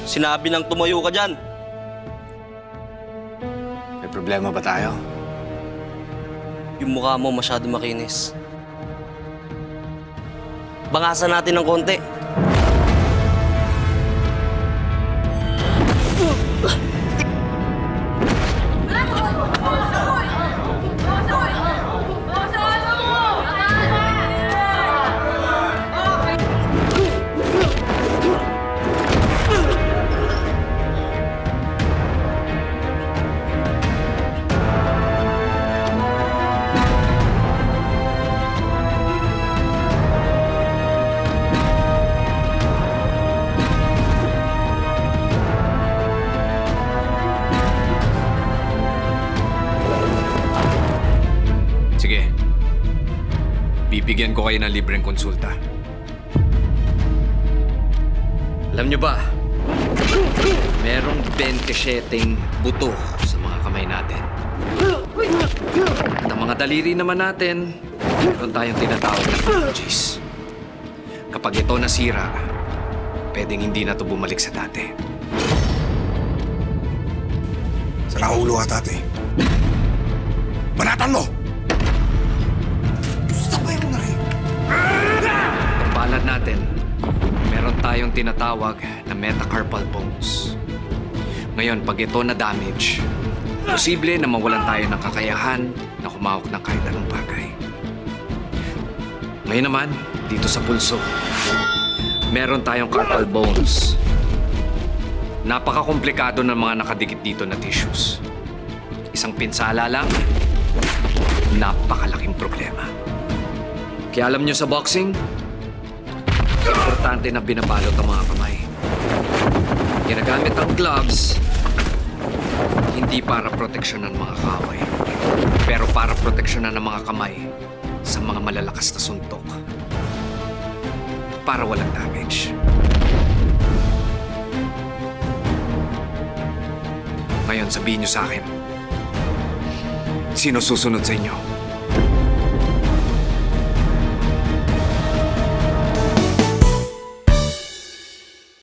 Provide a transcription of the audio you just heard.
Sinabi nang tumayo ka dyan. May problema ba tayo? Yung mukha mo masyado makinis. Bangasan natin ng konti. Sige. Bibigyan ko kayo ng libreng konsulta. Alam nyo ba, merong 27 buto sa mga kamay natin. At ang mga daliri naman natin, meron tayong tinatawag na phalanges. Kapag ito nasira, pwedeng hindi na ito bumalik sa dati. Sa nakaulo ka, tate. Banatan mo! Sabay mo na rin. Ang palad natin, meron tayong tinatawag na metacarpal bones. Ngayon, pag ito na-damage, posible na mawalan tayo ng kakayahan na humawak ng kahit anong bagay. Ngayon naman, dito sa pulso, meron tayong carpal bones. Napaka-komplikado ng mga nakadikit dito na tissues. Isang pinsala lang, napakalaking problema. Kaya alam nyo sa boxing, importante na binabalot ang mga kamay. Ginagamit ang gloves, hindi para proteksyonan ng mga kaaway, pero para proteksyonan ng mga kamay sa mga malalakas na suntok. Para walang damage. Ngayon, sabihin nyo sa akin, sino susunod sa inyo?